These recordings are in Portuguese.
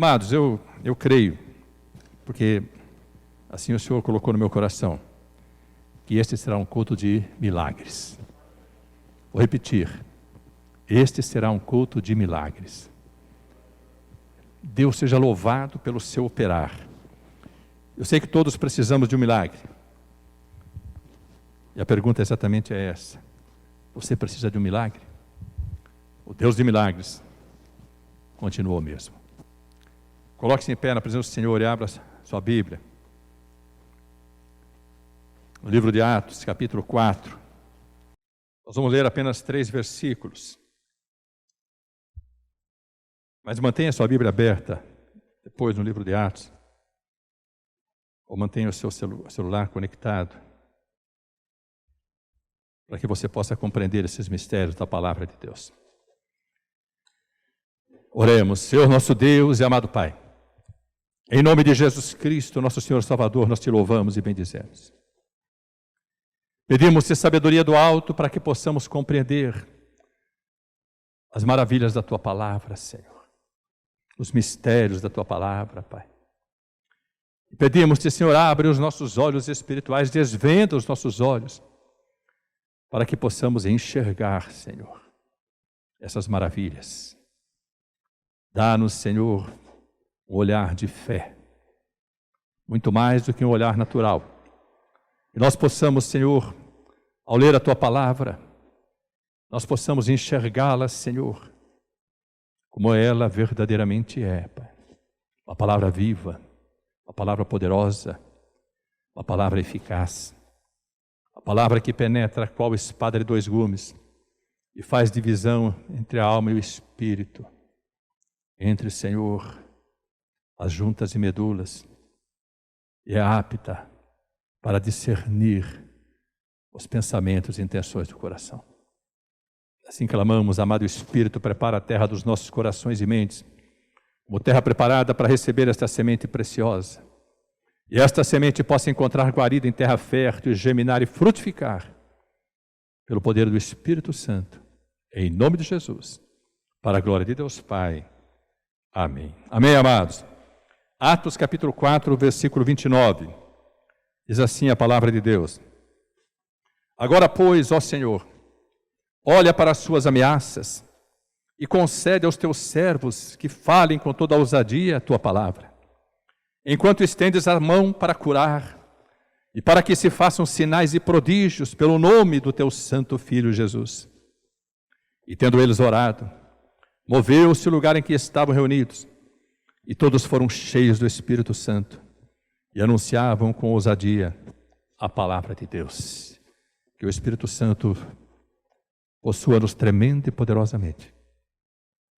Amados, eu creio, porque assim o Senhor colocou no meu coração, que este será um culto de milagres. Vou repetir, este será um culto de milagres. Deus seja louvado pelo seu operar. Eu sei que todos precisamos de um milagre. E a pergunta exatamente é essa: você precisa de um milagre? O Deus de milagres continua o mesmo. Coloque-se em pé na presença do Senhor e abra sua Bíblia. No livro de Atos, capítulo 4. Nós vamos ler apenas 3 versículos. Mas mantenha sua Bíblia aberta depois no livro de Atos. Ou mantenha o seu celular conectado, para que você possa compreender esses mistérios da palavra de Deus. Oremos. Senhor nosso Deus e amado Pai, em nome de Jesus Cristo, nosso Senhor Salvador, nós te louvamos e bendizemos. Pedimos-te sabedoria do alto para que possamos compreender as maravilhas da tua palavra, Senhor, os mistérios da tua palavra, Pai. Pedimos-te, Senhor, abre os nossos olhos espirituais, desvenda os nossos olhos, para que possamos enxergar, Senhor, essas maravilhas. Dá-nos, Senhor, um olhar de fé, muito mais do que um olhar natural. E nós possamos, Senhor, ao ler a tua palavra, nós possamos enxergá-la, Senhor, como ela verdadeiramente é, Pai. Uma palavra viva, uma palavra poderosa, uma palavra eficaz, a palavra que penetra qual espada de 2 gumes e faz divisão entre a alma e o espírito, entre, Senhor, as juntas e medulas, e é apta para discernir os pensamentos e intenções do coração. Assim clamamos, amado Espírito, prepara a terra dos nossos corações e mentes, como terra preparada para receber esta semente preciosa. E esta semente possa encontrar guarida em terra fértil, germinar e frutificar, pelo poder do Espírito Santo, em nome de Jesus, para a glória de Deus Pai. Amém. Amém, amados. Atos capítulo 4, versículo 29. Diz assim a palavra de Deus: Agora, pois, ó Senhor, olha para as suas ameaças e concede aos teus servos que falem com toda a ousadia a tua palavra, enquanto estendes a mão para curar e para que se façam sinais e prodígios pelo nome do teu santo Filho Jesus. E tendo eles orado, moveu-se o lugar em que estavam reunidos, e todos foram cheios do Espírito Santo e anunciavam com ousadia a palavra de Deus. Que o Espírito Santo possua-nos tremenda e poderosamente.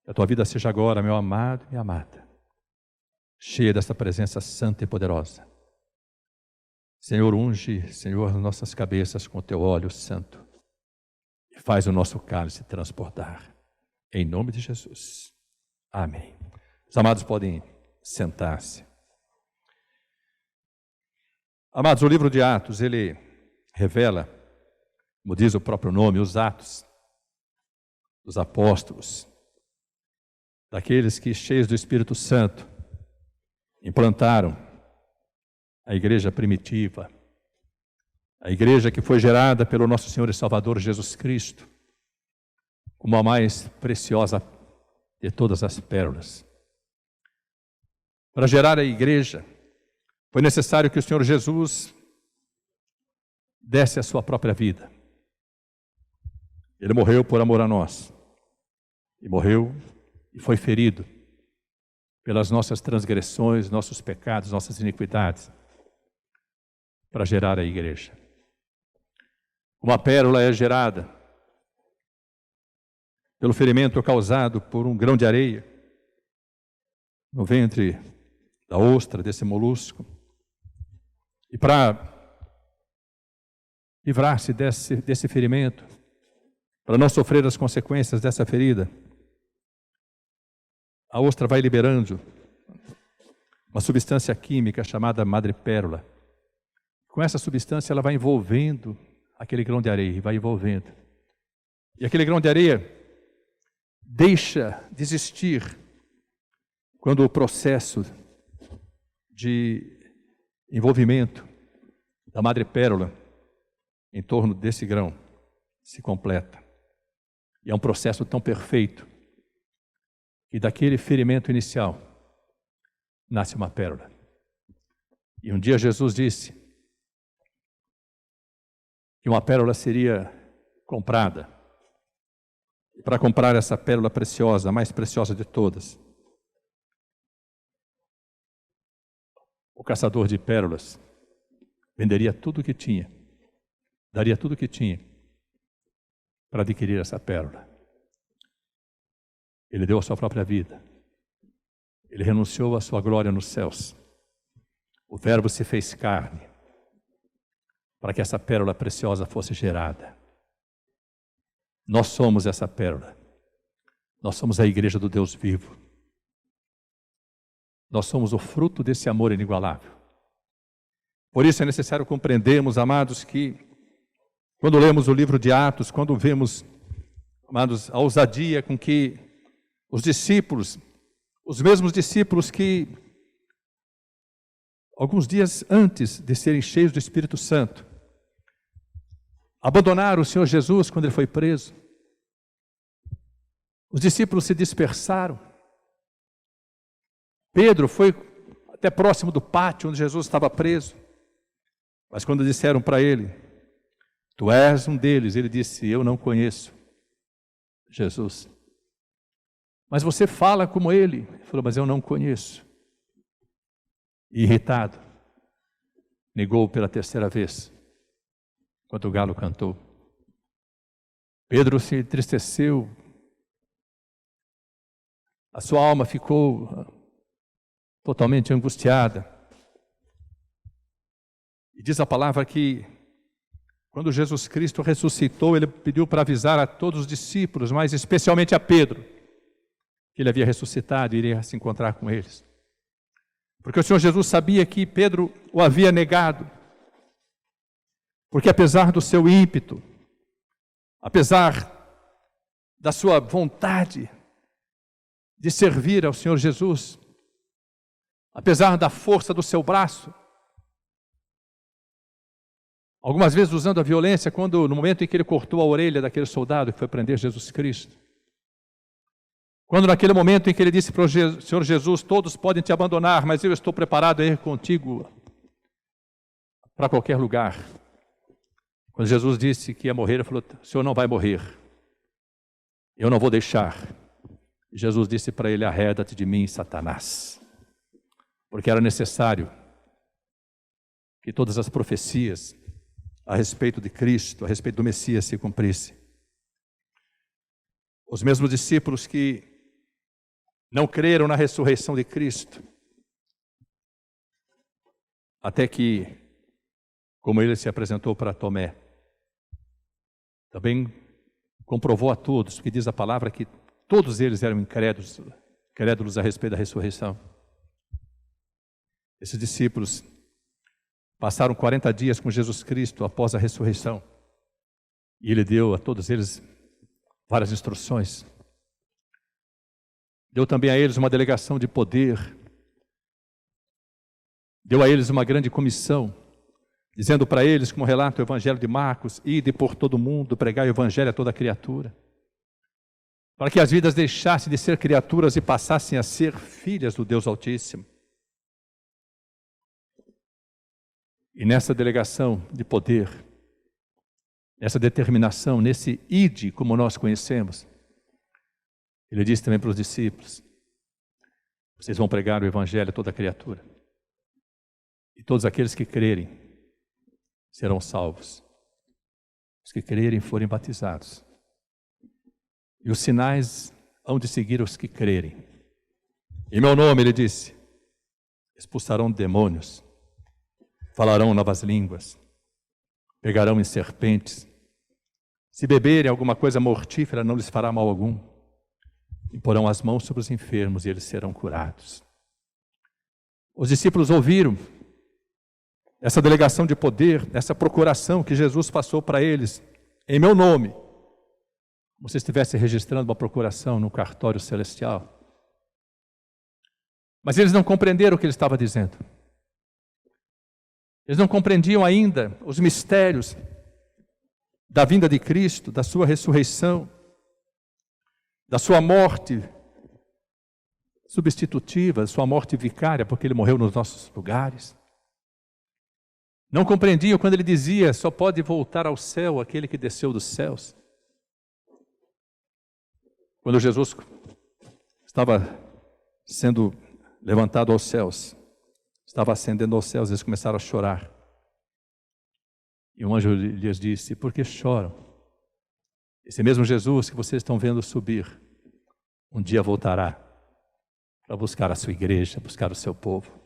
Que a tua vida seja agora, meu amado e minha amada, cheia dessa presença santa e poderosa. Senhor, unge, Senhor, nossas cabeças com o teu óleo santo e faz o nosso cálice transbordar. Em nome de Jesus. Amém. Os amados podem sentar-se. Amados, o livro de Atos, ele revela, como diz o próprio nome, os atos dos apóstolos, daqueles que, cheios do Espírito Santo, implantaram a igreja primitiva, a igreja que foi gerada pelo nosso Senhor e Salvador Jesus Cristo, como a mais preciosa de todas as pérolas. Para gerar a igreja, foi necessário que o Senhor Jesus desse a sua própria vida. Ele morreu por amor a nós. E morreu e foi ferido pelas nossas transgressões, nossos pecados, nossas iniquidades, para gerar a igreja. Uma pérola é gerada pelo ferimento causado por um grão de areia no ventre da ostra, desse molusco. E para livrar-se desse ferimento, para não sofrer as consequências dessa ferida, a ostra vai liberando uma substância química chamada madrepérola. Com essa substância ela vai envolvendo aquele grão de areia, vai envolvendo. E aquele grão de areia deixa de existir quando o processo de envolvimento da madrepérola em torno desse grão se completa. E é um processo tão perfeito que daquele ferimento inicial nasce uma pérola. E um dia Jesus disse que uma pérola seria comprada. E para comprar essa pérola preciosa, a mais preciosa de todas, o caçador de pérolas venderia tudo o que tinha, daria tudo o que tinha para adquirir essa pérola. Ele deu a sua própria vida. Ele renunciou à sua glória nos céus. O Verbo se fez carne para que essa pérola preciosa fosse gerada. Nós somos essa pérola. Nós somos a igreja do Deus vivo. Nós somos o fruto desse amor inigualável. Por isso é necessário compreendermos, amados, que quando lemos o livro de Atos, quando vemos, amados, a ousadia com que os discípulos, os mesmos discípulos que alguns dias antes de serem cheios do Espírito Santo, abandonaram o Senhor Jesus quando ele foi preso. Os discípulos se dispersaram. Pedro foi até próximo do pátio onde Jesus estava preso. Mas quando disseram para ele, tu és um deles, ele disse, eu não conheço Jesus. Mas você fala como ele. Ele falou, mas eu não conheço. E irritado, negou pela terceira vez, enquanto o galo cantou. Pedro se entristeceu, a sua alma ficou totalmente angustiada. E diz a palavra que, quando Jesus Cristo ressuscitou, ele pediu para avisar a todos os discípulos, mas especialmente a Pedro, que ele havia ressuscitado e iria se encontrar com eles. Porque o Senhor Jesus sabia que Pedro o havia negado. Porque apesar do seu ímpeto, apesar da sua vontade de servir ao Senhor Jesus, apesar da força do seu braço, algumas vezes usando a violência, no momento em que ele cortou a orelha daquele soldado que foi prender Jesus Cristo, quando naquele momento em que ele disse para o Senhor Jesus, todos podem te abandonar, mas eu estou preparado a ir contigo para qualquer lugar. Quando Jesus disse que ia morrer, ele falou, o Senhor não vai morrer, eu não vou deixar. E Jesus disse para ele, arreda-te de mim, Satanás. Porque era necessário que todas as profecias a respeito de Cristo, a respeito do Messias se cumprissem. Os mesmos discípulos que não creram na ressurreição de Cristo, até que, como ele se apresentou para Tomé, também comprovou a todos, porque diz a palavra que todos eles eram incrédulos a respeito da ressurreição. Esses discípulos passaram 40 dias com Jesus Cristo após a ressurreição, e ele deu a todos eles várias instruções. Deu também a eles uma delegação de poder. Deu a eles uma grande comissão, dizendo para eles, como relata o Evangelho de Marcos, ide por todo o mundo, pregai o Evangelho a toda criatura, para que as vidas deixassem de ser criaturas e passassem a ser filhas do Deus Altíssimo. E nessa delegação de poder, nessa determinação, nesse ide, como nós conhecemos, ele disse também para os discípulos, vocês vão pregar o Evangelho a toda criatura. E todos aqueles que crerem serão salvos. Os que crerem forem batizados. E os sinais hão de seguir os que crerem. Em meu nome, ele disse, expulsarão demônios, falarão novas línguas, pegarão em serpentes. Se beberem alguma coisa mortífera, não lhes fará mal algum. E porão as mãos sobre os enfermos e eles serão curados. Os discípulos ouviram essa delegação de poder, essa procuração que Jesus passou para eles, em meu nome, como se estivesse registrando uma procuração no cartório celestial. Mas eles não compreenderam o que ele estava dizendo. Eles não compreendiam ainda os mistérios da vinda de Cristo, da sua ressurreição, da sua morte substitutiva, sua morte vicária, porque ele morreu nos nossos lugares. Não compreendiam quando ele dizia: só pode voltar ao céu aquele que desceu dos céus. Quando Jesus estava sendo levantado aos céus, estava ascendendo aos céus, eles começaram a chorar. E um anjo lhes disse: por que choram? Esse mesmo Jesus que vocês estão vendo subir, um dia voltará para buscar a sua igreja, buscar o seu povo.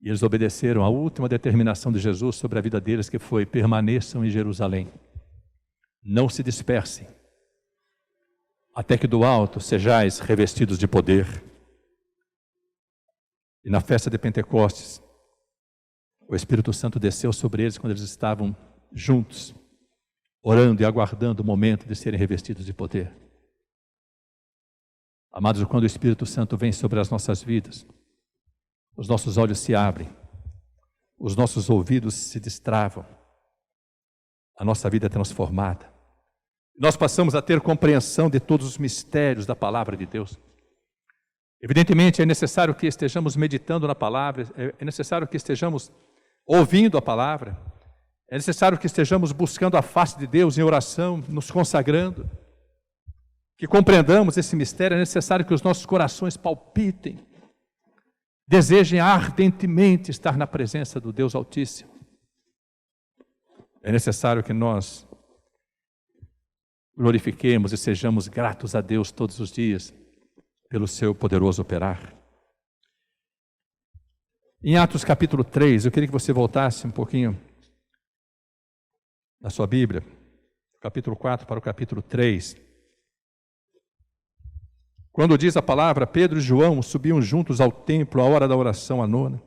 E eles obedeceram à última determinação de Jesus sobre a vida deles, que foi: permaneçam em Jerusalém, não se dispersem, até que do alto sejais revestidos de poder. E na festa de Pentecostes, o Espírito Santo desceu sobre eles quando eles estavam juntos, orando e aguardando o momento de serem revestidos de poder. Amados, quando o Espírito Santo vem sobre as nossas vidas, os nossos olhos se abrem, os nossos ouvidos se destravam, a nossa vida é transformada. Nós passamos a ter compreensão de todos os mistérios da palavra de Deus. Evidentemente, é necessário que estejamos meditando na palavra, é necessário que estejamos ouvindo a palavra, é necessário que estejamos buscando a face de Deus em oração, nos consagrando, que compreendamos esse mistério. É necessário que os nossos corações palpitem, desejem ardentemente estar na presença do Deus Altíssimo. É necessário que nós glorifiquemos e sejamos gratos a Deus todos os dias pelo seu poderoso operar. Em Atos capítulo 3, eu queria que você voltasse um pouquinho na sua Bíblia, capítulo 4 para o capítulo 3. Quando diz a palavra: Pedro e João subiam juntos ao templo à hora da oração, à nona.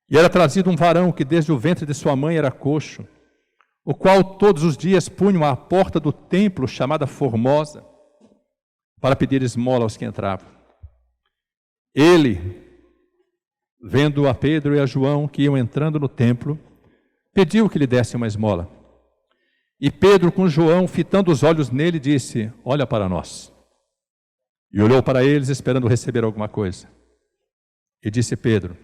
E era trazido um varão que desde o ventre de sua mãe era coxo, o qual todos os dias punham à porta do templo, chamada Formosa, para pedir esmola aos que entravam. Ele, vendo a Pedro e a João que iam entrando no templo, pediu que lhe dessem uma esmola. E Pedro, com João, fitando os olhos nele, disse: olha para nós. E olhou para eles, esperando receber alguma coisa. E disse Pedro: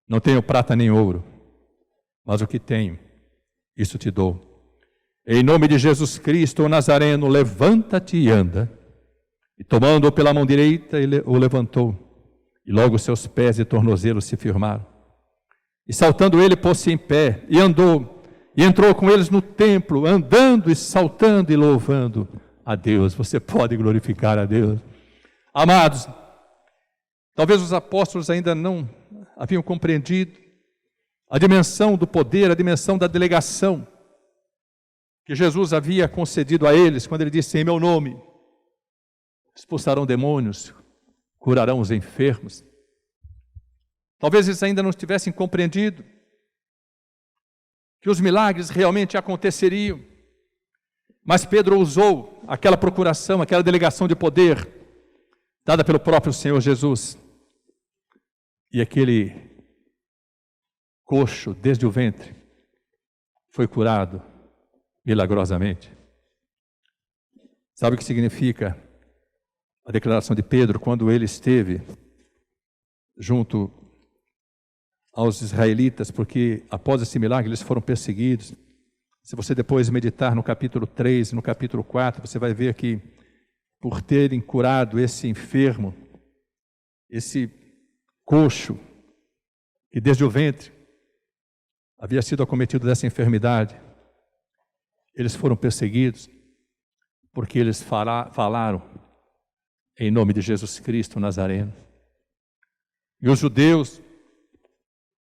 não tenho prata nem ouro, mas o que tenho, isso te dou. Em nome de Jesus Cristo, o Nazareno, levanta-te e anda. E tomando-o pela mão direita, ele o levantou. E logo seus pés e tornozelos se firmaram. E saltando ele, pôs-se em pé e andou. E entrou com eles no templo, andando e saltando e louvando a Deus. Você pode glorificar a Deus. Amados, talvez os apóstolos ainda não haviam compreendido a dimensão do poder, a dimensão da delegação que Jesus havia concedido a eles, quando ele disse: em meu nome expulsarão demônios, curarão os enfermos. Talvez eles ainda não tivessem compreendido que os milagres realmente aconteceriam. Mas Pedro usou aquela procuração, aquela delegação de poder dada pelo próprio Senhor Jesus. E aquele coxo, desde o ventre, foi curado milagrosamente. Sabe o que significa a declaração de Pedro quando ele esteve junto aos israelitas? Porque após esse milagre eles foram perseguidos. Se você depois meditar no capítulo 3 e no capítulo 4, você vai ver que, por terem curado esse enfermo, esse coxo, que desde o ventre havia sido acometido dessa enfermidade, eles foram perseguidos porque eles falaram em nome de Jesus Cristo Nazareno. E os judeus,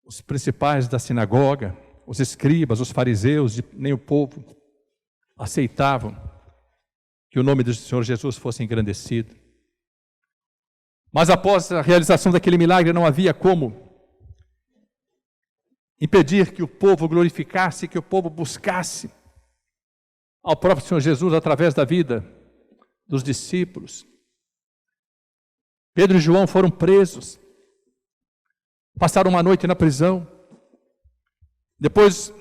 os principais da sinagoga, os escribas, os fariseus, nem o povo aceitavam que o nome do Senhor Jesus fosse engrandecido. Mas após a realização daquele milagre, não havia como impedir que o povo glorificasse, que o povo buscasse ao próprio Senhor Jesus através da vida dos discípulos. Pedro e João foram presos, passaram uma noite na prisão. Depois,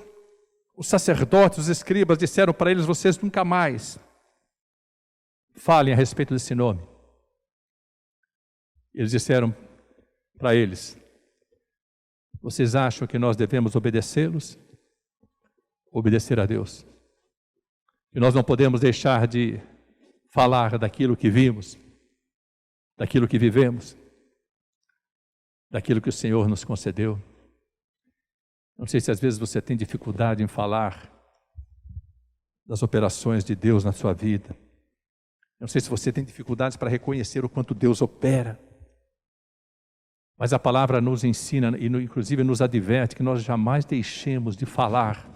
os sacerdotes, os escribas disseram para eles: vocês nunca mais falem a respeito desse nome. Eles disseram para eles: vocês acham que nós devemos obedecê-los? Obedecer a Deus. E nós não podemos deixar de falar daquilo que vimos, daquilo que vivemos, daquilo que o Senhor nos concedeu. Não sei se às vezes você tem dificuldade em falar das operações de Deus na sua vida. Não sei se você tem dificuldades para reconhecer o quanto Deus opera. Mas a palavra nos ensina e inclusive nos adverte que nós jamais deixemos de falar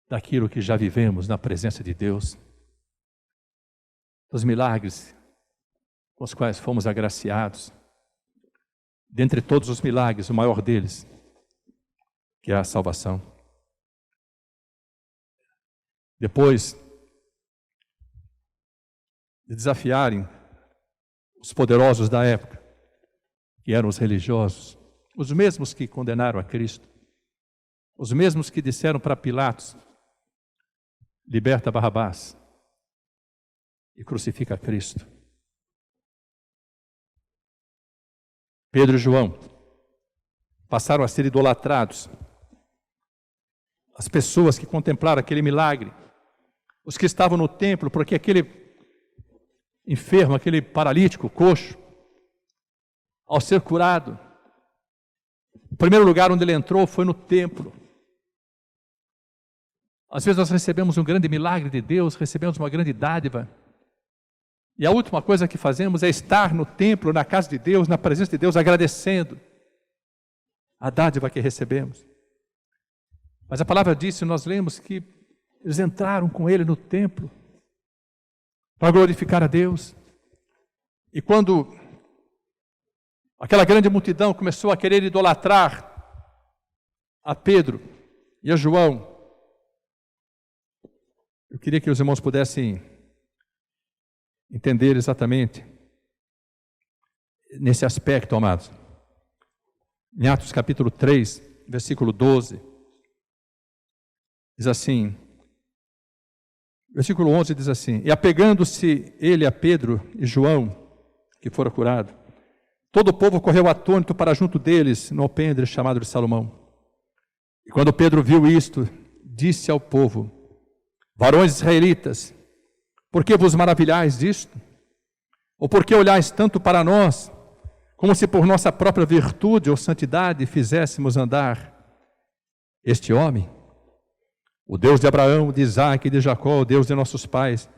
daquilo que já vivemos na presença de Deus. Dos milagres com os quais fomos agraciados. Dentre todos os milagres, o maior deles, que é a salvação. Depois de desafiarem os poderosos da época, que eram os religiosos, os mesmos que condenaram a Cristo, os mesmos que disseram para Pilatos: liberta Barrabás e crucifica Cristo. Pedro e João passaram a ser idolatrados. As pessoas que contemplaram aquele milagre, os que estavam no templo, porque aquele enfermo, aquele paralítico, coxo, ao ser curado, o primeiro lugar onde ele entrou foi no templo. Às vezes nós recebemos um grande milagre de Deus, recebemos uma grande dádiva, e a última coisa que fazemos é estar no templo, na casa de Deus, na presença de Deus, agradecendo a dádiva que recebemos. Mas a palavra disse, nós lemos que eles entraram com ele no templo para glorificar a Deus. E quando aquela grande multidão começou a querer idolatrar a Pedro e a João, eu queria que os irmãos pudessem entender exatamente nesse aspecto, amados. Em Atos capítulo 3, versículo 12, diz assim, versículo 11 diz assim: e apegando-se ele a Pedro e João, que fora curado, todo o povo correu atônito para junto deles, no alpendre chamado de Salomão. E quando Pedro viu isto, disse ao povo: varões israelitas, por que vos maravilhais disto? Ou por que olhais tanto para nós, como se por nossa própria virtude ou santidade fizéssemos andar este homem? O Deus de Abraão, de Isaque e de Jacó, o Deus de nossos pais,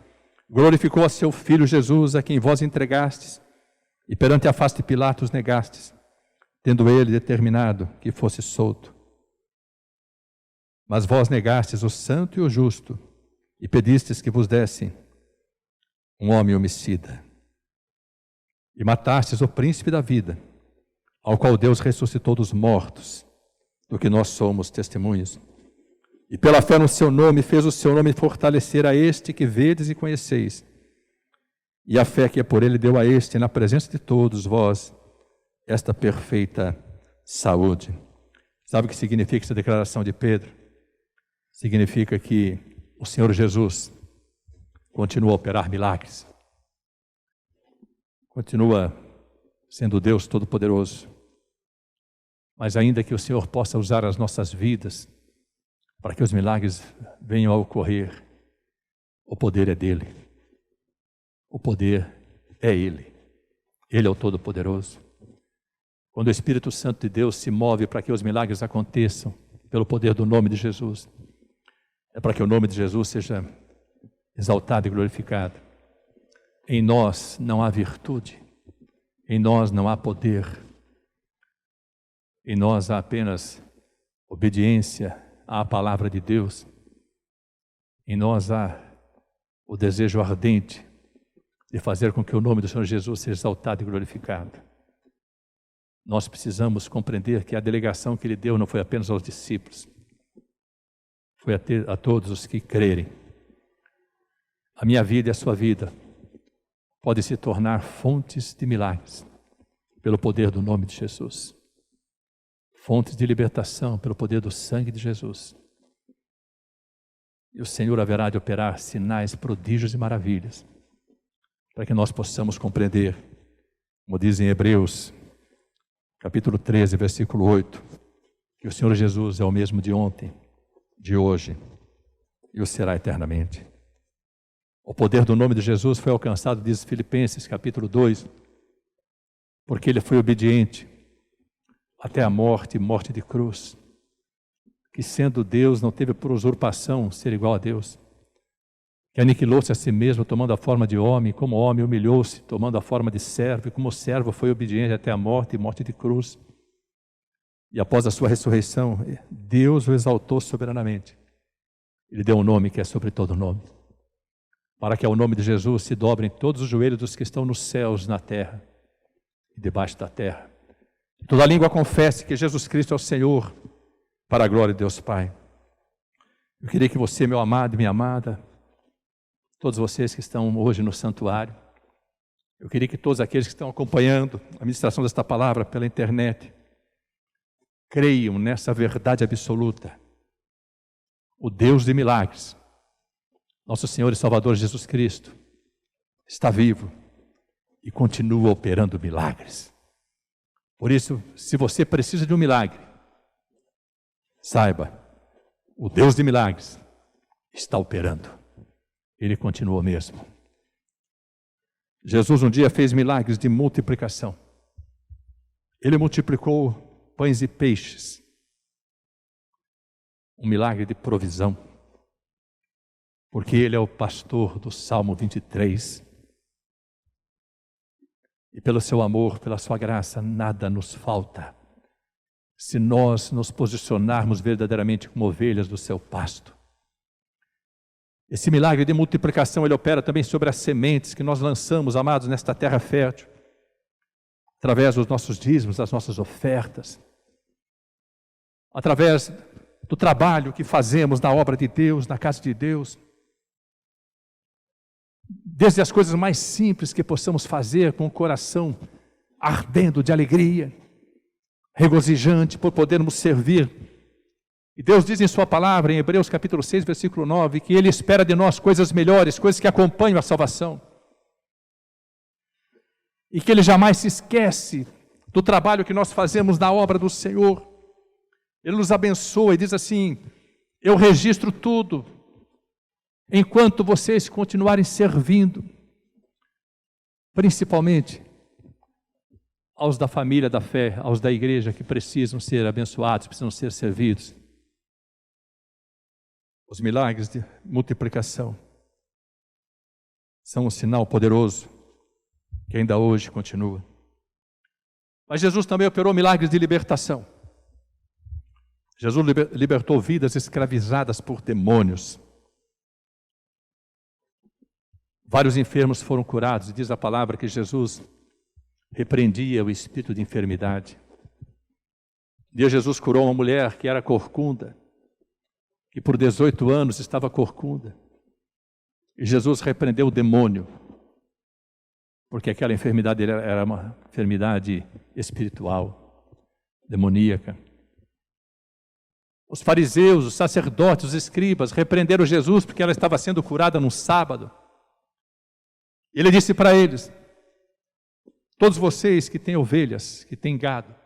glorificou a seu filho Jesus, a quem vós entregastes, e perante a face de Pilatos negastes, tendo ele determinado que fosse solto. Mas vós negastes o santo e o justo, e pedistes que vos dessem um homem homicida. E matastes o príncipe da vida, ao qual Deus ressuscitou dos mortos, do que nós somos testemunhas. E pela fé no seu nome, fez o seu nome fortalecer a este que vedes e conheceis. E a fé que é por ele deu a este, na presença de todos vós, esta perfeita saúde. Sabe o que significa essa declaração de Pedro? Significa que o Senhor Jesus continua a operar milagres. Continua sendo Deus Todo-Poderoso. Mas ainda que o Senhor possa usar as nossas vidas para que os milagres venham a ocorrer, o poder é dele. O poder é Ele. Ele é o Todo-Poderoso. Quando o Espírito Santo de Deus se move para que os milagres aconteçam, pelo poder do nome de Jesus, é para que o nome de Jesus seja exaltado e glorificado. Em nós não há virtude, em nós não há poder, em nós há apenas obediência à palavra de Deus. Em nós há o desejo ardente de fazer com que o nome do Senhor Jesus seja exaltado e glorificado. Nós precisamos compreender que a delegação que Ele deu não foi apenas aos discípulos, foi a todos os que crerem. A minha vida e a sua vida podem se tornar fontes de milagres pelo poder do nome de Jesus. Fontes de libertação pelo poder do sangue de Jesus. E o Senhor haverá de operar sinais, prodígios e maravilhas, para que nós possamos compreender, como diz em Hebreus, capítulo 13, versículo 8, que o Senhor Jesus é o mesmo de ontem, de hoje, e o será eternamente. O poder do nome de Jesus foi alcançado, diz Filipenses, capítulo 2, porque ele foi obediente até a morte, morte de cruz, que sendo Deus não teve por usurpação ser igual a Deus, que aniquilou-se a si mesmo tomando a forma de homem, como homem humilhou-se tomando a forma de servo, e como servo foi obediente até a morte e morte de cruz. E após a sua ressurreição, Deus o exaltou soberanamente. Ele deu um nome que é sobre todo nome, para que ao nome de Jesus se dobrem todos os joelhos dos que estão nos céus, na terra e debaixo da terra. Toda língua confesse que Jesus Cristo é o Senhor, para a glória de Deus Pai. Eu queria que você, meu amado e minha amada, todos vocês que estão hoje no santuário, eu queria que todos aqueles que estão acompanhando a ministração desta palavra pela internet, creiam nessa verdade absoluta. O Deus de milagres, nosso Senhor e Salvador Jesus Cristo, está vivo e continua operando milagres. Por isso, se você precisa de um milagre, saiba, o Deus de milagres está operando. Ele continua mesmo. Jesus um dia fez milagres de multiplicação. Ele multiplicou pães e peixes. Um milagre de provisão. Porque Ele é o pastor do Salmo 23. E pelo seu amor, pela sua graça, nada nos falta. Se nós nos posicionarmos verdadeiramente como ovelhas do seu pasto. Esse milagre de multiplicação, ele opera também sobre as sementes que nós lançamos, amados, nesta terra fértil. Através dos nossos dízimos, das nossas ofertas. Através do trabalho que fazemos na obra de Deus, na casa de Deus. Desde as coisas mais simples que possamos fazer com o coração ardendo de alegria, regozijante por podermos servir. E Deus diz em sua palavra, em Hebreus capítulo 6, versículo 9, que Ele espera de nós coisas melhores, coisas que acompanham a salvação. E que Ele jamais se esquece do trabalho que nós fazemos na obra do Senhor. Ele nos abençoa e diz assim, eu registro tudo, enquanto vocês continuarem servindo, principalmente aos da família da fé, aos da igreja que precisam ser abençoados, precisam ser servidos. Os milagres de multiplicação são um sinal poderoso que ainda hoje continua. Mas Jesus também operou milagres de libertação. Jesus libertou vidas escravizadas por demônios. Vários enfermos foram curados, e diz a palavra que Jesus repreendia o espírito de enfermidade. Um dia Jesus curou uma mulher que era corcunda, que por 18 anos estava corcunda. E Jesus repreendeu o demônio, porque aquela enfermidade era uma enfermidade espiritual, demoníaca. Os fariseus, os sacerdotes, os escribas repreenderam Jesus porque ela estava sendo curada num sábado. Ele disse para eles, todos vocês que têm ovelhas, que têm gado,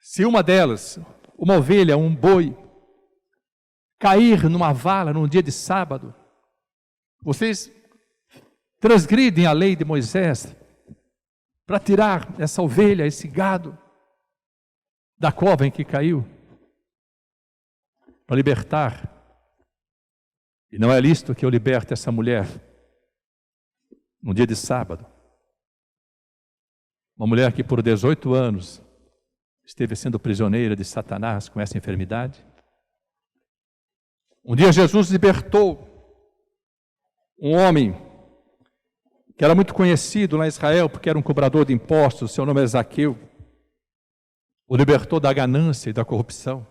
se uma delas, uma ovelha, um boi, cair numa vala num dia de sábado, vocês transgridem a lei de Moisés para tirar essa ovelha, esse gado, da cova em que caiu, para libertar. E não é lícito que eu liberte essa mulher num dia de sábado. Uma mulher que por 18 anos esteve sendo prisioneira de Satanás com essa enfermidade. Um dia Jesus libertou um homem que era muito conhecido lá em Israel, porque era um cobrador de impostos, seu nome é Zaqueu. O libertou da ganância e da corrupção.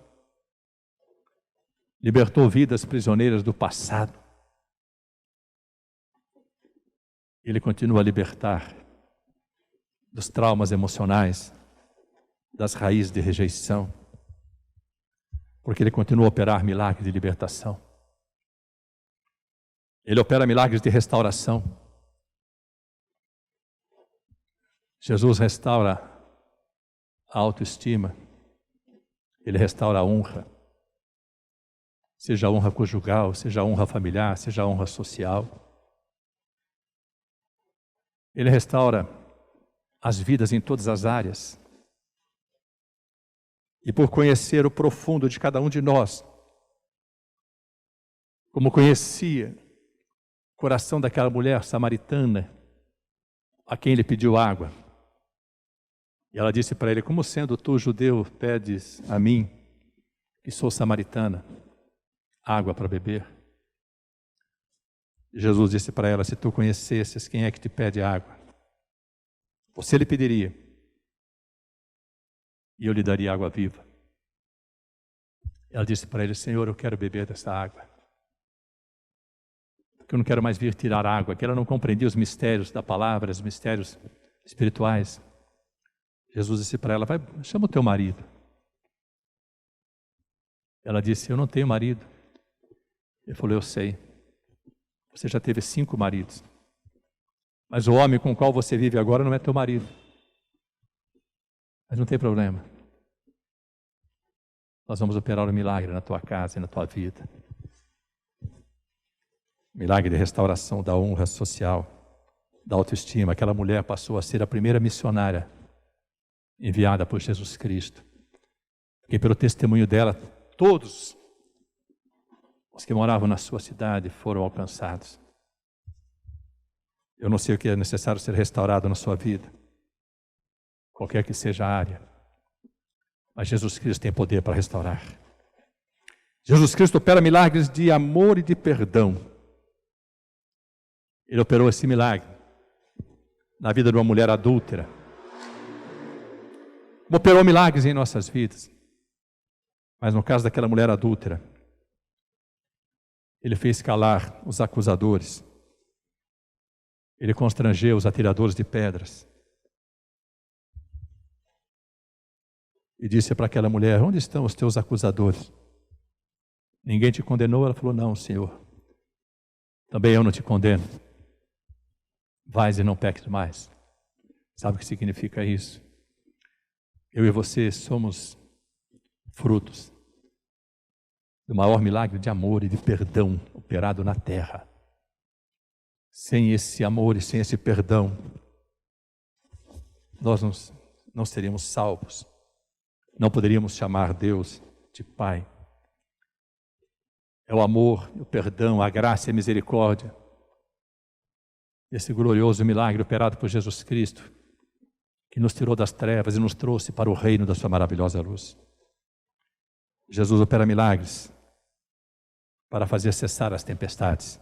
Libertou vidas prisioneiras do passado. Ele continua a libertar dos traumas emocionais, das raízes de rejeição, porque Ele continua a operar milagres de libertação. Ele opera milagres de restauração. Jesus restaura a autoestima, Ele restaura a honra, seja a honra conjugal, seja a honra familiar, seja a honra social. Ele restaura as vidas em todas as áreas. E por conhecer o profundo de cada um de nós, como conhecia o coração daquela mulher samaritana, a quem ele pediu água. E ela disse para ele: como sendo tu judeu, pedes a mim, que sou samaritana, água para beber? E Jesus disse para ela: se tu conhecesses quem é que te pede água, você lhe pediria, e eu lhe daria água viva. Ela disse para ele: Senhor, eu quero beber dessa água, porque eu não quero mais vir tirar água, que ela não compreendia os mistérios da palavra, os mistérios espirituais. Jesus disse para ela: vai, chama o teu marido. Ela disse: eu não tenho marido. Ele falou: eu sei, você já teve 5 maridos, mas o homem com o qual você vive agora não é teu marido. Mas não tem problema, nós vamos operar um milagre na tua casa e na tua vida. Milagre de restauração da honra social, da autoestima. Aquela mulher passou a ser a primeira missionária enviada por Jesus Cristo, porque pelo testemunho dela, todos os que moravam na sua cidade foram alcançados. Eu não sei o que é necessário ser restaurado na sua vida, qualquer que seja a área, mas Jesus Cristo tem poder para restaurar. Jesus Cristo opera milagres de amor e de perdão. Ele operou esse milagre na vida de uma mulher adúltera. Operou milagres em nossas vidas. Mas no caso daquela mulher adúltera, Ele fez calar os acusadores. Ele constrangeu os atiradores de pedras. E disse para aquela mulher: onde estão os teus acusadores? Ninguém te condenou? Ela falou: não, Senhor, também eu não te condeno. Vais e não peques mais. Sabe o que significa isso? Eu e você somos frutos do maior milagre de amor e de perdão operado na terra. Sem esse amor e sem esse perdão, nós não seríamos salvos. Não poderíamos chamar Deus de Pai. É o amor, o perdão, a graça e a misericórdia, esse glorioso milagre operado por Jesus Cristo, que nos tirou das trevas e nos trouxe para o reino da sua maravilhosa luz. Jesus opera milagres para fazer cessar as tempestades.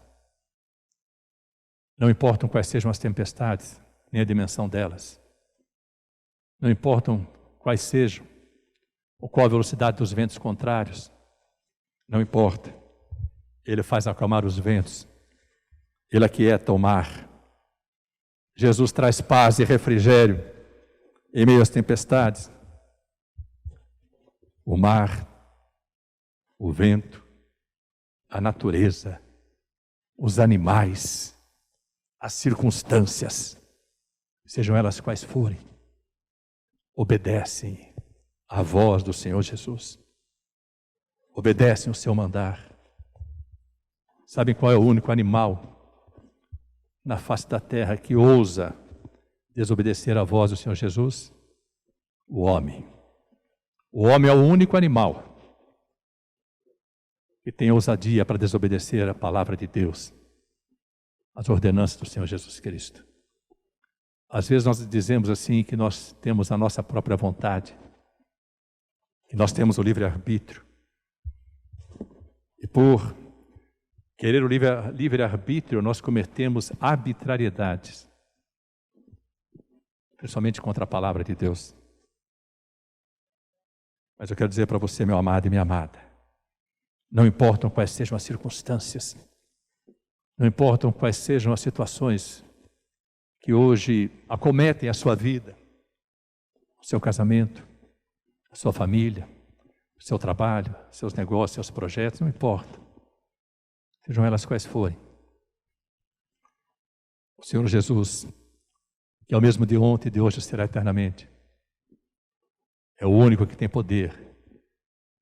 Não importam quais sejam as tempestades, nem a dimensão delas. Não importam quais sejam, ou qual a velocidade dos ventos contrários. Não importa. Ele faz acalmar os ventos. Ele aquieta o mar. Jesus traz paz e refrigério em meio às tempestades. O mar, o vento, a natureza, os animais, as circunstâncias, sejam elas quais forem, obedecem à voz do Senhor Jesus. Obedecem o seu mandar. Sabem qual é o único animal na face da terra que ousa desobedecer à voz do Senhor Jesus? O homem. O homem é o único animal que tem ousadia para desobedecer a palavra de Deus, as ordenanças do Senhor Jesus Cristo. Às vezes nós dizemos assim que nós temos a nossa própria vontade, que nós temos o livre-arbítrio. E por querer o livre-arbítrio, nós cometemos arbitrariedades, principalmente contra a palavra de Deus. Mas eu quero dizer para você, meu amado e minha amada, não importam quais sejam as circunstâncias, não importam quais sejam as situações que hoje acometem a sua vida, o seu casamento, a sua família, o seu trabalho, seus negócios, seus projetos, não importa. Sejam elas quais forem. O Senhor Jesus, que é o mesmo de ontem e de hoje, será eternamente, é o único que tem poder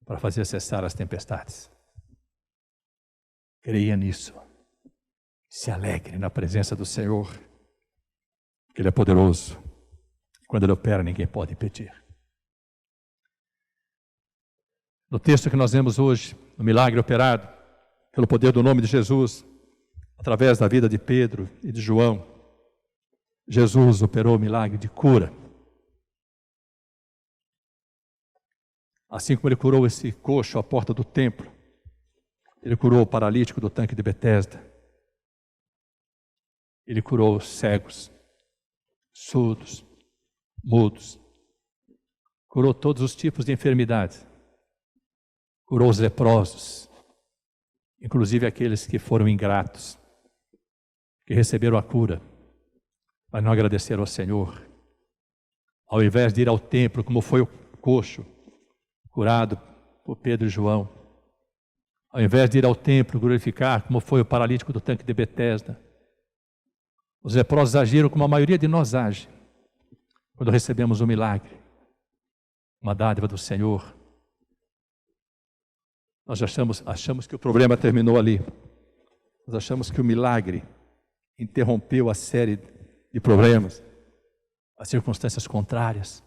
para fazer cessar as tempestades. Creia nisso. Se alegre na presença do Senhor, porque Ele é poderoso. Quando Ele opera, ninguém pode impedir. No texto que nós vemos hoje, no milagre operado pelo poder do nome de Jesus, através da vida de Pedro e de João, Jesus operou o milagre de cura. Assim como Ele curou esse coxo à porta do templo, Ele curou o paralítico do tanque de Betesda, Ele curou os cegos, surdos, mudos, curou todos os tipos de enfermidades, curou os leprosos, inclusive aqueles que foram ingratos, que receberam a cura, mas não agradeceram ao Senhor. Ao invés de ir ao templo, como foi o coxo, curado por Pedro e João, ao invés de ir ao templo glorificar, como foi o paralítico do tanque de Betesda, os leprosos agiram como a maioria de nós age, quando recebemos um milagre, uma dádiva do Senhor. Nós achamos que o problema terminou ali. Nós achamos que o milagre interrompeu a série de problemas, as circunstâncias contrárias,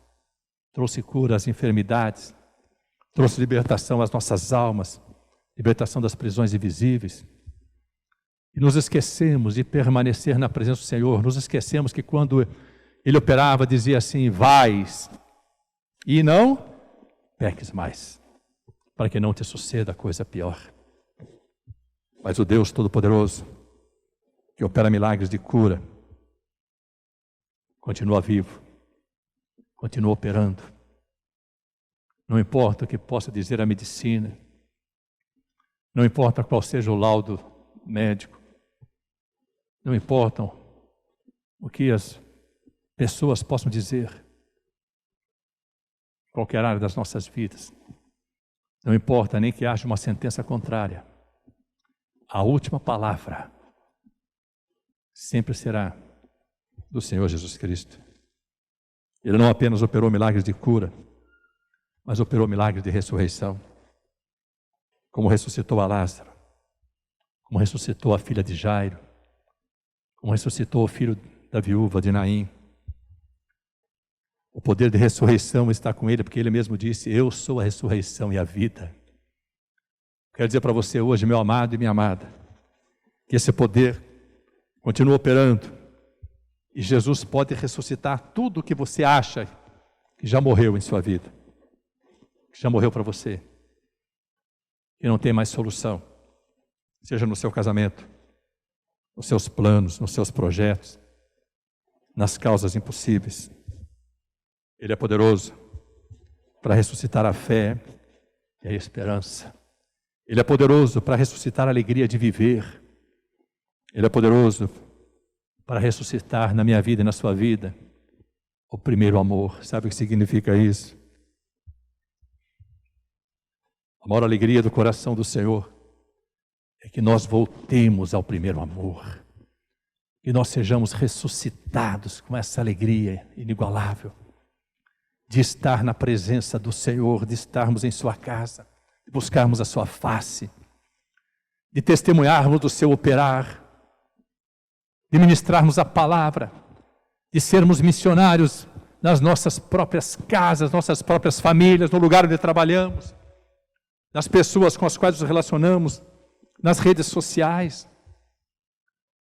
trouxe cura às enfermidades, trouxe libertação às nossas almas, libertação das prisões invisíveis. E nos esquecemos de permanecer na presença do Senhor, nos esquecemos que quando Ele operava, dizia assim: vais, e não peques mais, para que não te suceda coisa pior. Mas o Deus Todo-Poderoso, que opera milagres de cura, continua vivo, continua operando. Não importa o que possa dizer a medicina, não importa qual seja o laudo médico, não importam o que as pessoas possam dizer, em qualquer área das nossas vidas. Não importa nem que haja uma sentença contrária. A última palavra sempre será do Senhor Jesus Cristo. Ele não apenas operou milagres de cura, mas operou milagres de ressurreição. Como ressuscitou a Lázaro, como ressuscitou a filha de Jairo, como ressuscitou o filho da viúva de Naim. O poder de ressurreição está com Ele, porque Ele mesmo disse: eu sou a ressurreição e a vida. Quero dizer para você hoje, meu amado e minha amada, que esse poder continua operando, e Jesus pode ressuscitar tudo o que você acha que já morreu em sua vida, que já morreu para você, que não tem mais solução, seja no seu casamento, nos seus planos, nos seus projetos, nas causas impossíveis. Ele é poderoso para ressuscitar a fé e a esperança. Ele é poderoso para ressuscitar a alegria de viver. Ele é poderoso para ressuscitar na minha vida e na sua vida o primeiro amor. Sabe o que significa isso? A maior alegria do coração do Senhor é que nós voltemos ao primeiro amor, que nós sejamos ressuscitados com essa alegria inigualável de estar na presença do Senhor, de estarmos em sua casa, de buscarmos a sua face, de testemunharmos do seu operar, de ministrarmos a palavra, de sermos missionários nas nossas próprias casas, nossas próprias famílias, no lugar onde trabalhamos, nas pessoas com as quais nos relacionamos, nas redes sociais.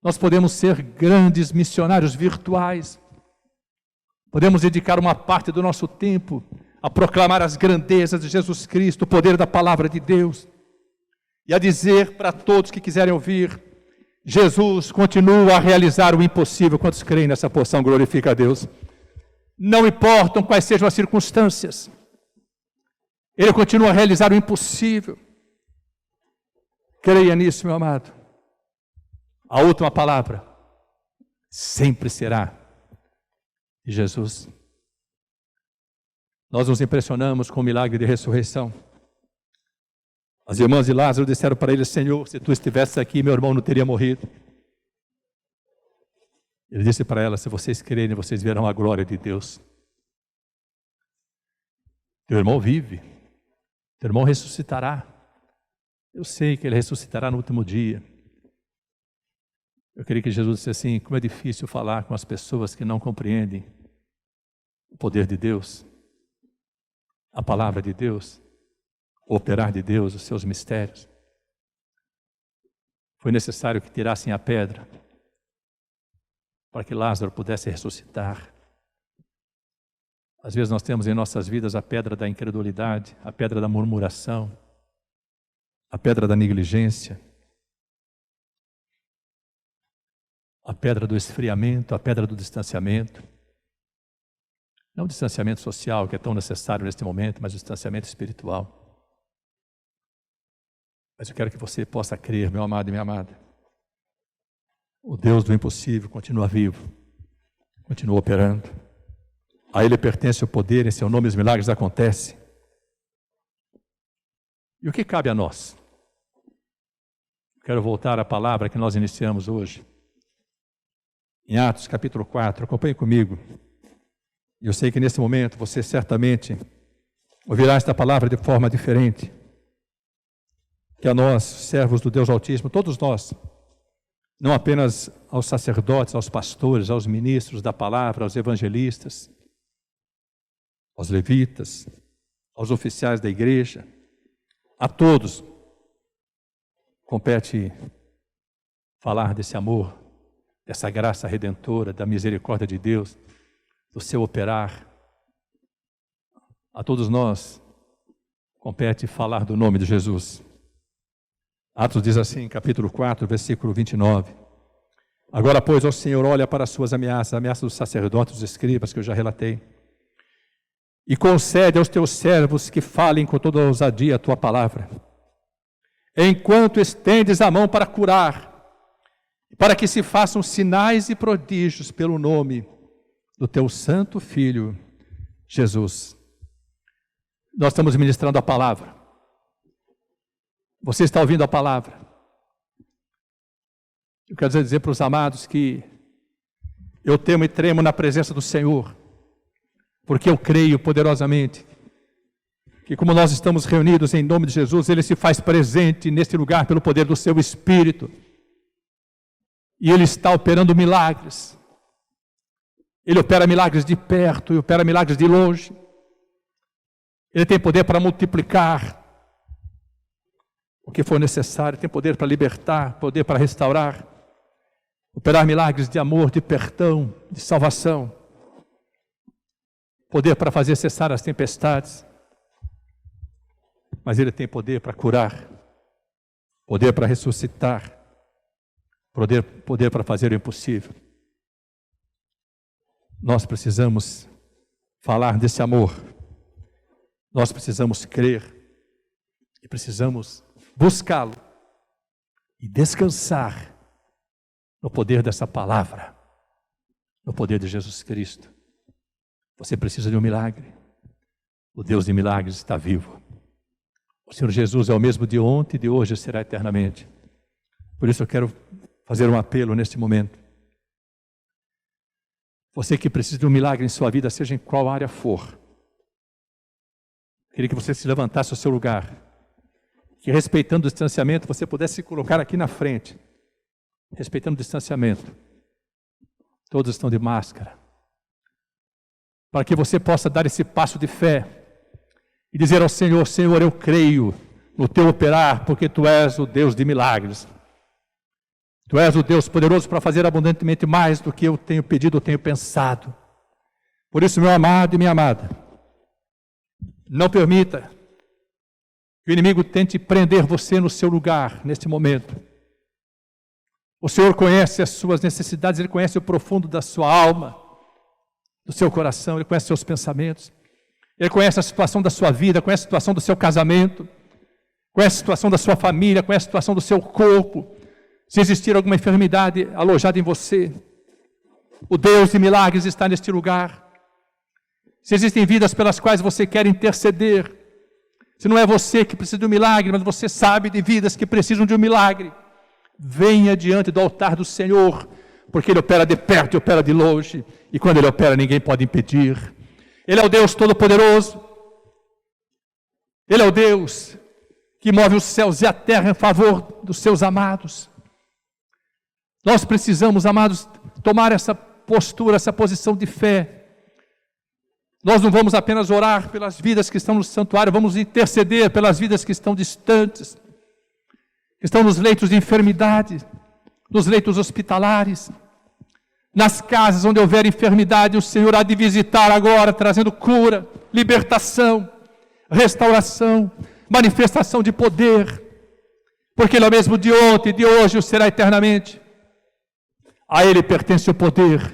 Nós podemos ser grandes missionários virtuais. Podemos dedicar uma parte do nosso tempo a proclamar as grandezas de Jesus Cristo, o poder da palavra de Deus, e a dizer para todos que quiserem ouvir: Jesus continua a realizar o impossível. Quantos creem nessa porção? Glorifica a Deus. Não importam quais sejam as circunstâncias, Ele continua a realizar o impossível. Creia nisso, meu amado. A última palavra sempre será de Jesus. Nós nos impressionamos com o milagre de ressurreição. As irmãs de Lázaro disseram para ele: Senhor, se tu estivesse aqui, meu irmão não teria morrido. Ele disse para elas: se vocês crerem, vocês verão a glória de Deus. Teu irmão vive, teu irmão ressuscitará. Eu sei que ele ressuscitará no último dia. Eu queria que Jesus disse assim: como é difícil falar com as pessoas que não compreendem o poder de Deus, a palavra de Deus, o operar de Deus, os seus mistérios. Foi necessário que tirassem a pedra para que Lázaro pudesse ressuscitar. Às vezes nós temos em nossas vidas a pedra da incredulidade, a pedra da murmuração, a pedra da negligência, a pedra do esfriamento, a pedra do distanciamento. Não o distanciamento social, que é tão necessário neste momento, mas o distanciamento espiritual. Mas eu quero que você possa crer, meu amado e minha amada. O Deus do impossível continua vivo, continua operando. A Ele pertence o poder, em seu nome os milagres acontecem. E o que cabe a nós? Quero voltar à palavra que nós iniciamos hoje. Em Atos capítulo 4, acompanhe comigo. Eu sei que nesse momento você certamente ouvirá esta palavra de forma diferente. Que a nós, servos do Deus Altíssimo, todos nós, não apenas aos sacerdotes, aos pastores, aos ministros da palavra, aos evangelistas, aos levitas, aos oficiais da igreja, a todos compete falar desse amor, dessa graça redentora, da misericórdia de Deus, do seu operar. A todos nós compete falar do nome de Jesus. Atos diz assim, capítulo 4, versículo 29. Agora, pois, ó Senhor, olha para as suas ameaças, ameaças dos sacerdotes, dos escribas, que eu já relatei, e concede aos teus servos que falem com toda ousadia a tua palavra, enquanto estendes a mão para curar, para que se façam sinais e prodígios pelo nome do teu santo Filho, Jesus. Nós estamos ministrando a palavra. Você está ouvindo a palavra. Eu quero dizer para os amados que eu temo e tremo na presença do Senhor, porque eu creio poderosamente que, como nós estamos reunidos em nome de Jesus, Ele se faz presente neste lugar pelo poder do seu Espírito, e Ele está operando milagres. Ele opera milagres de perto e opera milagres de longe. Ele tem poder para multiplicar o que for necessário, tem poder para libertar, poder para restaurar, operar milagres de amor, de perdão, de salvação, poder para fazer cessar as tempestades, mas Ele tem poder para curar, poder para ressuscitar, poder para fazer o impossível. Nós precisamos falar desse amor, nós precisamos crer e precisamos buscá-lo e descansar no poder dessa palavra, no poder de Jesus Cristo. Você precisa de um milagre. O Deus de milagres está vivo. O Senhor Jesus é o mesmo de ontem e de hoje, será eternamente. Por isso eu quero fazer um apelo neste momento. Você que precisa de um milagre em sua vida, seja em qual área for, queria que você se levantasse do seu lugar, que respeitando o distanciamento, você pudesse se colocar aqui na frente, respeitando o distanciamento. Todos estão de máscara. Para que você possa dar esse passo de fé e dizer ao Senhor: Senhor, eu creio no teu operar, porque tu és o Deus de milagres. Tu és o Deus poderoso para fazer abundantemente mais do que eu tenho pedido ou tenho pensado. Por isso, meu amado e minha amada, não permita que o inimigo tente prender você no seu lugar, neste momento. O Senhor conhece as suas necessidades, Ele conhece o profundo da sua alma, do seu coração, Ele conhece seus pensamentos, Ele conhece a situação da sua vida, conhece a situação do seu casamento, conhece a situação da sua família, conhece a situação do seu corpo, se existir alguma enfermidade alojada em você. O Deus de milagres está neste lugar. Se existem vidas pelas quais você quer interceder, se não é você que precisa de um milagre, mas você sabe de vidas que precisam de um milagre, venha diante do altar do Senhor, porque Ele opera de perto e opera de longe, e quando Ele opera ninguém pode impedir. Ele é o Deus Todo-Poderoso, Ele é o Deus que move os céus e a terra em favor dos seus amados. Nós precisamos, amados, tomar essa postura, essa posição de fé. Nós não vamos apenas orar pelas vidas que estão no santuário, vamos interceder pelas vidas que estão distantes, que estão nos leitos de enfermidade, nos leitos hospitalares, nas casas onde houver enfermidade. O Senhor há de visitar agora, trazendo cura, libertação, restauração, manifestação de poder, porque Ele é o mesmo de ontem, de hoje, o será eternamente. A Ele pertence o poder,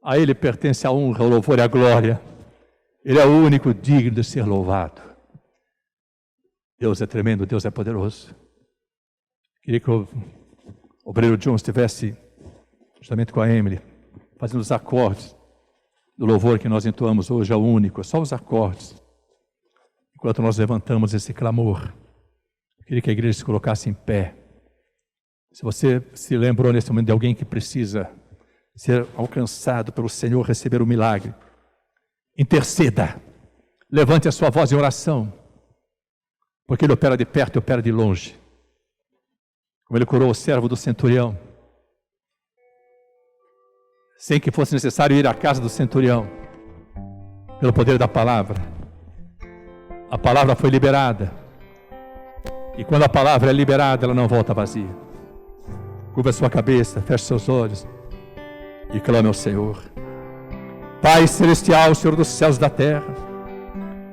a Ele pertence a honra, o louvor e a glória. Ele é o único digno de ser louvado. Deus é tremendo, Deus é poderoso. Queria que o obreiro John estivesse justamente com a Emily, fazendo os acordes do louvor que nós entoamos hoje, é o único, só os acordes. Enquanto nós levantamos esse clamor, queria que a igreja se colocasse em pé. Se você se lembrou nesse momento de alguém que precisa ser alcançado pelo Senhor, receber o milagre, interceda, levante a sua voz em oração, porque Ele opera de perto e opera de longe. Como Ele curou o servo do centurião, sem que fosse necessário ir à casa do centurião, pelo poder da palavra. A palavra foi liberada, e quando a palavra é liberada, ela não volta vazia. Curva a sua cabeça, feche seus olhos e clame ao Senhor. Pai celestial, Senhor dos céus e da terra,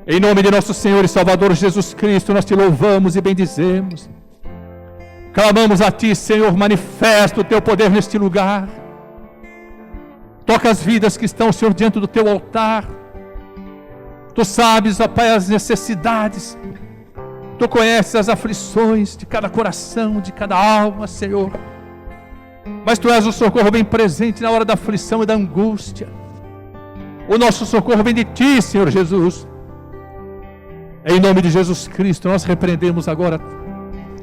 em nome de nosso Senhor e Salvador Jesus Cristo, nós te louvamos e bendizemos. Clamamos a Ti, Senhor, manifesta o Teu poder neste lugar. Toca as vidas que estão, Senhor, diante do Teu altar. Tu sabes, ó Pai, as necessidades. Tu conheces as aflições de cada coração, de cada alma, Senhor. Mas Tu és o socorro bem presente na hora da aflição e da angústia. O nosso socorro vem de Ti, Senhor Jesus. Em nome de Jesus Cristo, nós repreendemos agora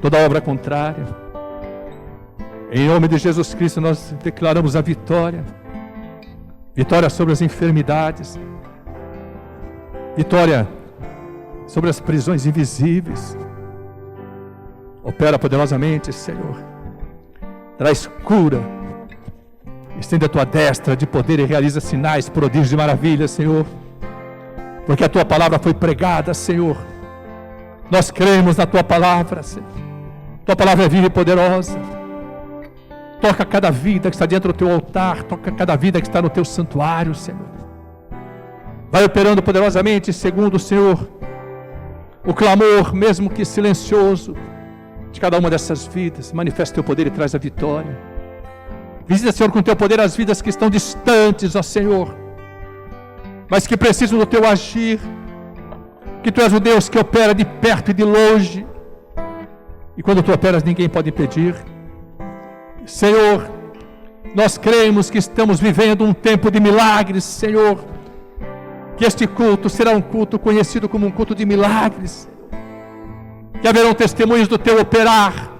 toda obra contrária. Em nome de Jesus Cristo, nós declaramos a vitória. Vitória sobre as enfermidades. Vitória sobre as prisões invisíveis. Opera poderosamente, Senhor. Traz cura. Estende a Tua destra de poder e realiza sinais, prodígios e maravilhas, Senhor. Porque a Tua palavra foi pregada, Senhor. Nós cremos na Tua palavra, Senhor. Tua palavra é viva e poderosa. Toca cada vida que está dentro do Teu altar. Toca cada vida que está no Teu santuário, Senhor. Vai operando poderosamente, segundo o Senhor, o clamor, mesmo que silencioso, de cada uma dessas vidas. Manifesta Teu poder e traz a vitória. Visita, Senhor, com Teu poder as vidas que estão distantes, ó Senhor, mas que precisam do Teu agir. Que Tu és o Deus que opera de perto e de longe, e quando Tu operas ninguém pode impedir. Senhor, nós cremos que estamos vivendo um tempo de milagres, Senhor. Que este culto será um culto conhecido como um culto de milagres. Que haverão testemunhos do Teu operar.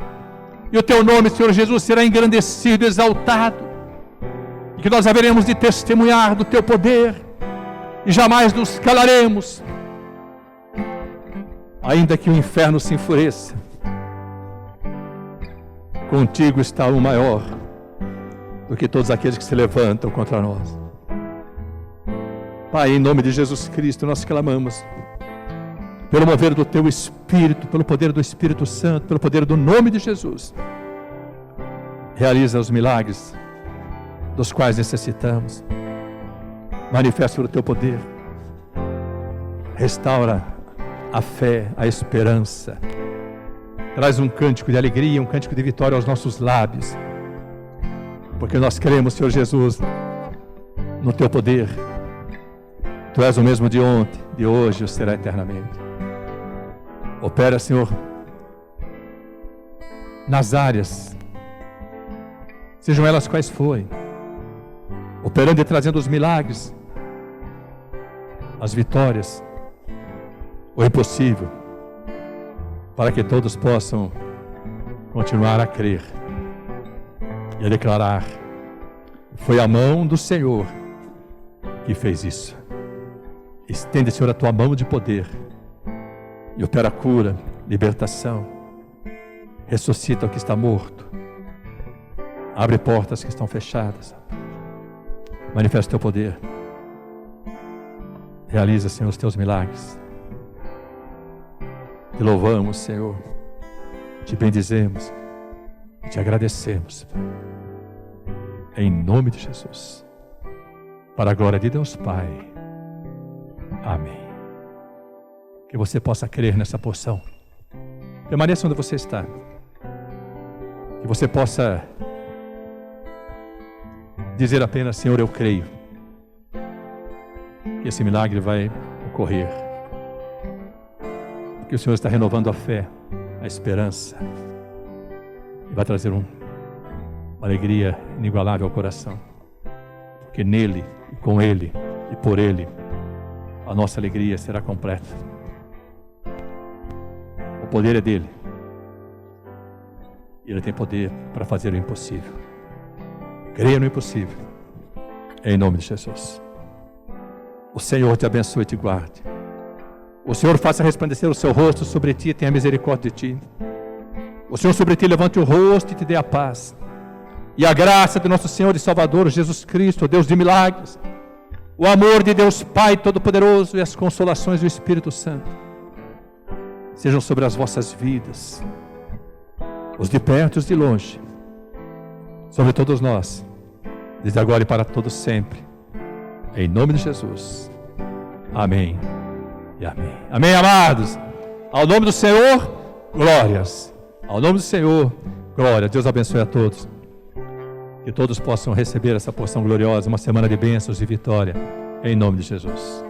E o Teu nome, Senhor Jesus, será engrandecido, exaltado. E que nós haveremos de testemunhar do Teu poder. E jamais nos calaremos. Ainda que o inferno se enfureça, contigo está o maior do que todos aqueles que se levantam contra nós. Pai, em nome de Jesus Cristo, nós clamamos pelo mover do Teu Espírito, pelo poder do Espírito Santo, pelo poder do nome de Jesus. Realiza os milagres dos quais necessitamos. Manifesta o Teu poder. Restaura a fé, a esperança. Traz um cântico de alegria, um cântico de vitória aos nossos lábios. Porque nós cremos, Senhor Jesus, no Teu poder. Tu és o mesmo de ontem, de hoje, e será eternamente. Opera, Senhor, nas áreas, sejam elas quais forem, operando e trazendo os milagres, as vitórias, o impossível, para que todos possam continuar a crer e a declarar: foi a mão do Senhor que fez isso. Estende, Senhor, a tua mão de poder e opera cura, libertação, ressuscita o que está morto, abre portas que estão fechadas, manifesta o teu poder, realiza, Senhor, os teus milagres. Te louvamos, Senhor, te bendizemos, te agradecemos, em nome de Jesus, para a glória de Deus Pai. Amém. Que você possa crer nessa porção. Permaneça onde você está. Que você possa dizer apenas: Senhor, eu creio que esse milagre vai ocorrer. Porque o Senhor está renovando a fé, a esperança, e vai trazer uma alegria inigualável ao coração. Porque nele, e com ele, e por ele, a nossa alegria será completa. O poder é dele. Ele tem poder para fazer o impossível. Creia no impossível. Em nome de Jesus. O Senhor te abençoe e te guarde. O Senhor faça resplandecer o seu rosto sobre ti e tenha misericórdia de ti. O Senhor sobre ti levante o rosto e te dê a paz. E a graça do nosso Senhor e Salvador Jesus Cristo, Deus de milagres, o amor de Deus Pai Todo-Poderoso e as consolações do Espírito Santo sejam sobre as vossas vidas, os de perto e os de longe, sobre todos nós, desde agora e para todos sempre, em nome de Jesus. Amém e amém. Amém, amados. Ao nome do Senhor, glórias. Ao nome do Senhor, glória. Deus abençoe a todos. Que todos possam receber essa porção gloriosa, uma semana de bênçãos e vitória, em nome de Jesus.